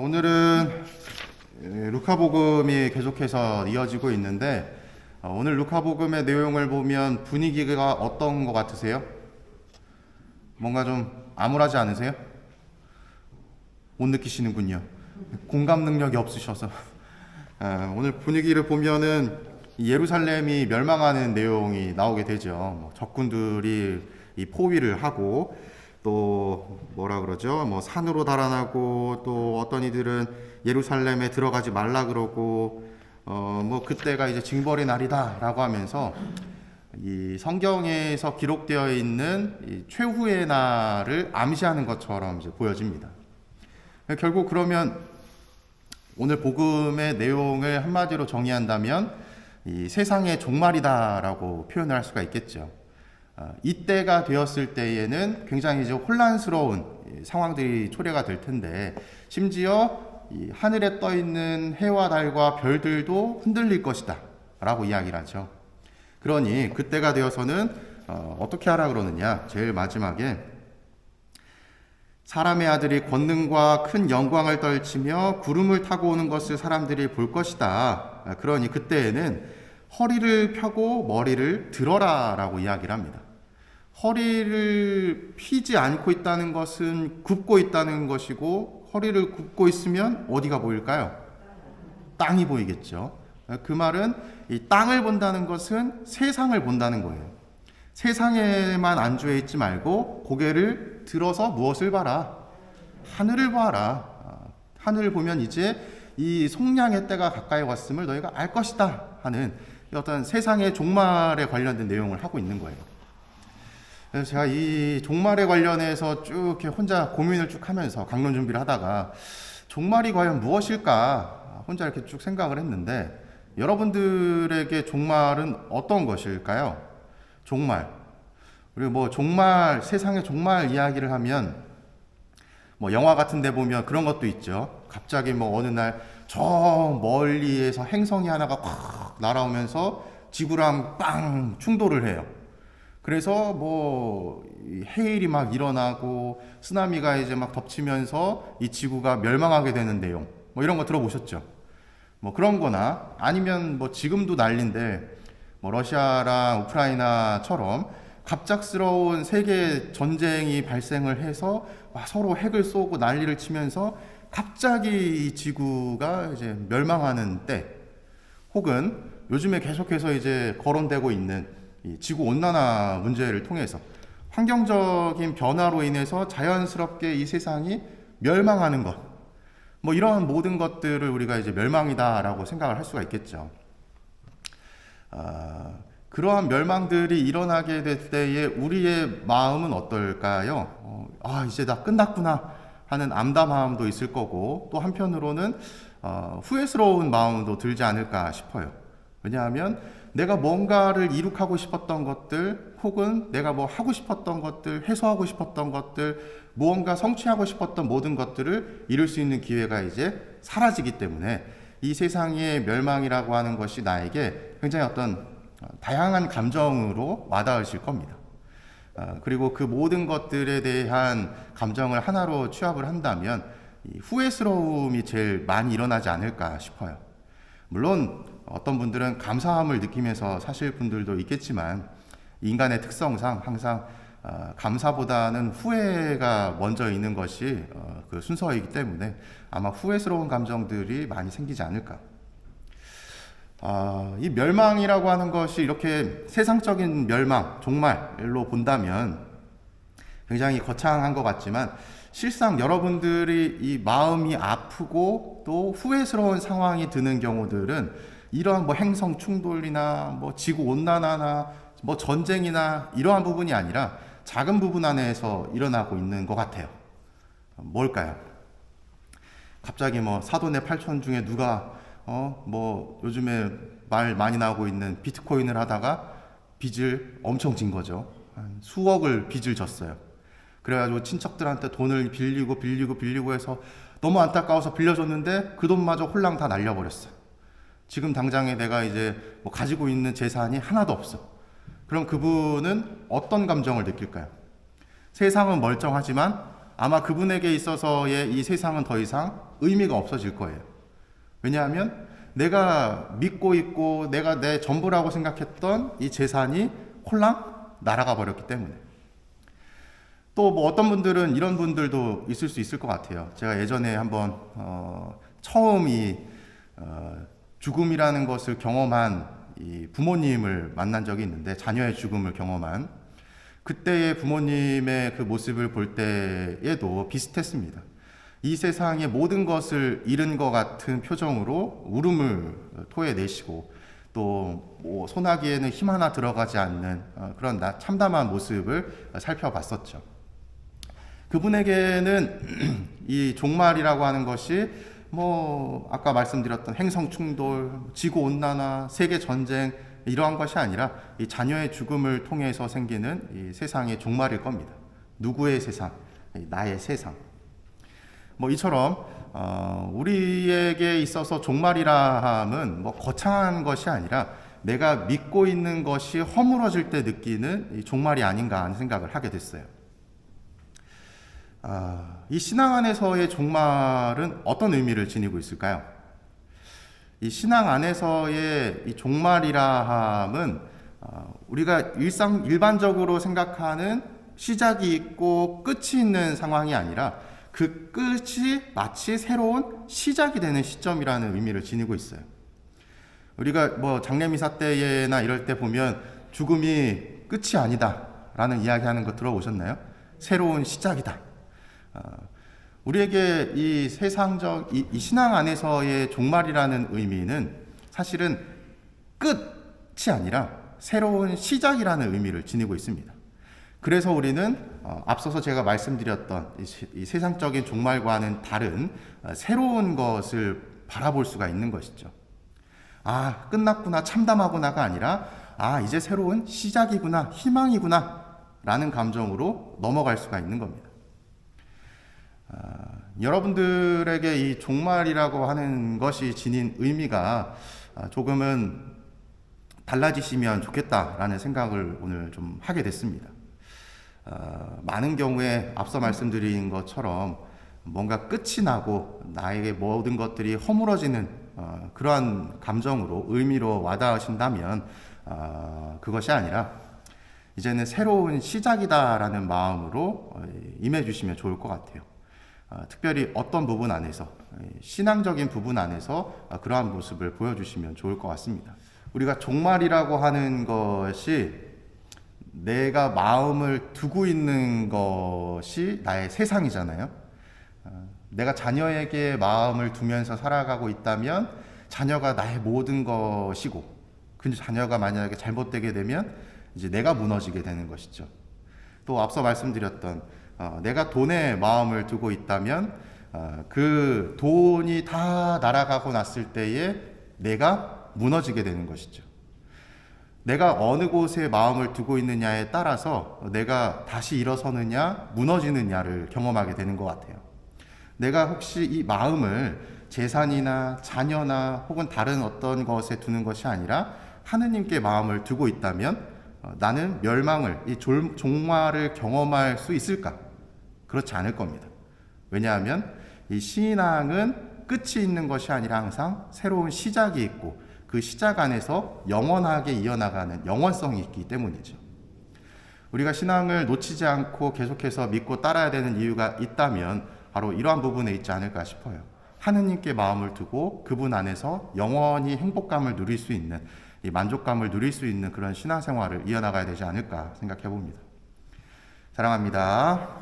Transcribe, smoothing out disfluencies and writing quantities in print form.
오늘은 루카복음이 계속해서 이어지고 있는데 오늘 루카복음의 내용을 보면 분위기가 어떤 것 같으세요? 뭔가 좀 암울하지 않으세요? 못 느끼시는군요. 공감 능력이 없으셔서. 오늘 분위기를 보면은 예루살렘이 멸망하는 내용이 나오게 되죠. 적군들이 이 포위를 하고 또 뭐라 그러죠? 산으로 달아나고 또 어떤 이들은 예루살렘에 들어가지 말라 그러고 그때가 이제 징벌의 날이다라고 하면서 이 성경에서 기록되어 있는 이 최후의 날을 암시하는 것처럼 이제 보여집니다. 결국 그러면 오늘 복음의 내용을 한마디로 정의한다면 이 세상의 종말이다라고 표현을 할 수가 있겠죠. 이때가 되었을 때에는 굉장히 이제 혼란스러운 상황들이 초래가 될 텐데 심지어 이 하늘에 떠 있는 해와 달과 별들도 흔들릴 것이다 라고 이야기를 하죠. 그러니 그때가 되어서는 어떻게 하라 그러느냐, 제일 마지막에 사람의 아들이 권능과 큰 영광을 떨치며 구름을 타고 오는 것을 사람들이 볼 것이다. 그러니 그때에는 허리를 펴고 머리를 들어라 라고 이야기를 합니다. 허리를 피지 않고 있다는 것은 굽고 있다는 것이고, 허리를 굽고 있으면 어디가 보일까요? 땅이 보이겠죠. 그 말은 이 땅을 본다는 것은 세상을 본다는 거예요. 세상에만 안주해 있지 말고 고개를 들어서 무엇을 봐라? 하늘을 봐라. 하늘을 보면 이제 이 속량의 때가 가까이 왔음을 너희가 알 것이다 하는 어떤 세상의 종말에 관련된 내용을 하고 있는 거예요. 그래서 제가 이 종말에 관련해서 쭉 이렇게 혼자 고민을 쭉 하면서 강론 준비를 하다가 종말이 과연 무엇일까 혼자 이렇게 쭉 생각을 했는데, 여러분들에게 종말은 어떤 것일까요? 종말. 그리고 종말, 세상의 종말 이야기를 하면 영화 같은 데 보면 그런 것도 있죠. 갑자기 어느 날 저 멀리에서 행성이 하나가 콱 날아오면서 지구랑 빵 충돌을 해요. 그래서 해일이 막 일어나고 쓰나미가 이제 막 덮치면서 이 지구가 멸망하게 되는 내용, 이런 거 들어보셨죠? 그런 거나 아니면 지금도 난리인데 러시아랑 우크라이나처럼 갑작스러운 세계 전쟁이 발생을 해서 서로 핵을 쏘고 난리를 치면서 갑자기 이 지구가 이제 멸망하는 때, 혹은 요즘에 계속해서 이제 거론되고 있는 이 지구 온난화 문제를 통해서 환경적인 변화로 인해서 자연스럽게 이 세상이 멸망하는 것, 이런 모든 것들을 우리가 이제 멸망이다라고 생각을 할 수가 있겠죠. 그러한 멸망들이 일어나게 될 때에 우리의 마음은 어떨까요? 이제 다 끝났구나 하는 암담함도 있을 거고, 또 한편으로는 후회스러운 마음도 들지 않을까 싶어요. 왜냐하면 내가 뭔가를 이룩하고 싶었던 것들, 혹은 내가 하고 싶었던 것들, 해소하고 싶었던 것들, 무언가 성취하고 싶었던 모든 것들을 이룰 수 있는 기회가 이제 사라지기 때문에 이 세상의 멸망이라고 하는 것이 나에게 굉장히 어떤 다양한 감정으로 와닿으실 겁니다. 그리고 그 모든 것들에 대한 감정을 하나로 취합을 한다면 이 후회스러움이 제일 많이 일어나지 않을까 싶어요. 물론 어떤 분들은 감사함을 느끼면서 사실 분들도 있겠지만, 인간의 특성상 항상 감사보다는 후회가 먼저 있는 것이 그 순서이기 때문에 아마 후회스러운 감정들이 많이 생기지 않을까. 이 멸망이라고 하는 것이 이렇게 세상적인 멸망, 종말로 본다면 굉장히 거창한 것 같지만, 실상 여러분들이 이 마음이 아프고 또 후회스러운 상황이 드는 경우들은 이러한 행성 충돌이나 지구 온난화나 전쟁이나 이러한 부분이 아니라 작은 부분 안에서 일어나고 있는 것 같아요. 뭘까요? 갑자기 사돈의 8촌 중에 누가 요즘에 말 많이 나오고 있는 비트코인을 하다가 빚을 엄청 진 거죠. 한 수억을 빚을 졌어요. 그래가지고 친척들한테 돈을 빌리고 해서 너무 안타까워서 빌려줬는데 그 돈마저 홀랑 다 날려버렸어. 지금 당장에 내가 이제 가지고 있는 재산이 하나도 없어. 그럼 그분은 어떤 감정을 느낄까요? 세상은 멀쩡하지만 아마 그분에게 있어서의 이 세상은 더 이상 의미가 없어질 거예요. 왜냐하면 내가 믿고 있고 내가 내 전부라고 생각했던 이 재산이 홀랑 날아가 버렸기 때문에. 또 뭐 어떤 분들은 이런 분들도 있을 수 있을 것 같아요. 제가 예전에 한번 처음 이 죽음이라는 것을 경험한 이 부모님을 만난 적이 있는데, 자녀의 죽음을 경험한 그때의 부모님의 그 모습을 볼 때에도 비슷했습니다. 이 세상의 모든 것을 잃은 것 같은 표정으로 울음을 토해내시고, 또 뭐 소나기에는 힘 하나 들어가지 않는 그런 참담한 모습을 살펴봤었죠. 그분에게는 이 종말이라고 하는 것이 뭐 아까 말씀드렸던 행성 충돌, 지구 온난화, 세계 전쟁 이러한 것이 아니라 이 자녀의 죽음을 통해서 생기는 이 세상의 종말일 겁니다. 누구의 세상? 나의 세상. 뭐 이처럼 우리에게 있어서 종말이라 함은 뭐 거창한 것이 아니라 내가 믿고 있는 것이 허물어질 때 느끼는 이 종말이 아닌가 하는 생각을 하게 됐어요. 이 신앙 안에서의 종말은 어떤 의미를 지니고 있을까요? 이 신앙 안에서의 이 종말이라 함은 우리가 일반적으로 생각하는 시작이 있고 끝이 있는 상황이 아니라 그 끝이 마치 새로운 시작이 되는 시점이라는 의미를 지니고 있어요. 우리가 뭐 장례미사 때나 이럴 때 보면 죽음이 끝이 아니다 라는 이야기하는 거 들어보셨나요? 새로운 시작이다. 우리에게 이 세상적 이 신앙 안에서의 종말이라는 의미는 사실은 끝이 아니라 새로운 시작이라는 의미를 지니고 있습니다. 그래서 우리는 앞서서 제가 말씀드렸던 이 세상적인 종말과는 다른 새로운 것을 바라볼 수가 있는 것이죠. 끝났구나, 참담하구나가 아니라 이제 새로운 시작이구나, 희망이구나 라는 감정으로 넘어갈 수가 있는 겁니다. 여러분들에게 이 종말이라고 하는 것이 지닌 의미가 조금은 달라지시면 좋겠다라는 생각을 오늘 좀 하게 됐습니다. 많은 경우에 앞서 말씀드린 것처럼 뭔가 끝이 나고 나에게 모든 것들이 허물어지는 그러한 감정으로 의미로 와닿으신다면 그것이 아니라 이제는 새로운 시작이다라는 마음으로 임해 주시면 좋을 것 같아요. 특별히 어떤 부분 안에서, 신앙적인 부분 안에서 그러한 모습을 보여주시면 좋을 것 같습니다. 우리가 종말이라고 하는 것이 내가 마음을 두고 있는 것이 나의 세상이잖아요. 내가 자녀에게 마음을 두면서 살아가고 있다면 자녀가 나의 모든 것이고, 그 자녀가 만약에 잘못되게 되면 이제 내가 무너지게 되는 것이죠. 또 앞서 말씀드렸던 내가 돈에 마음을 두고 있다면 그 돈이 다 날아가고 났을 때에 내가 무너지게 되는 것이죠. 내가 어느 곳에 마음을 두고 있느냐에 따라서 내가 다시 일어서느냐 무너지느냐를 경험하게 되는 것 같아요. 내가 혹시 이 마음을 재산이나 자녀나 혹은 다른 어떤 것에 두는 것이 아니라 하느님께 마음을 두고 있다면 나는 멸망을, 이 종말을 경험할 수 있을까? 그렇지 않을 겁니다. 왜냐하면 이 신앙은 끝이 있는 것이 아니라 항상 새로운 시작이 있고 그 시작 안에서 영원하게 이어나가는 영원성이 있기 때문이죠. 우리가 신앙을 놓치지 않고 계속해서 믿고 따라야 되는 이유가 있다면 바로 이러한 부분에 있지 않을까 싶어요. 하느님께 마음을 두고 그분 안에서 영원히 행복감을 누릴 수 있는, 이 만족감을 누릴 수 있는 그런 신앙생활을 이어나가야 되지 않을까 생각해 봅니다. 사랑합니다.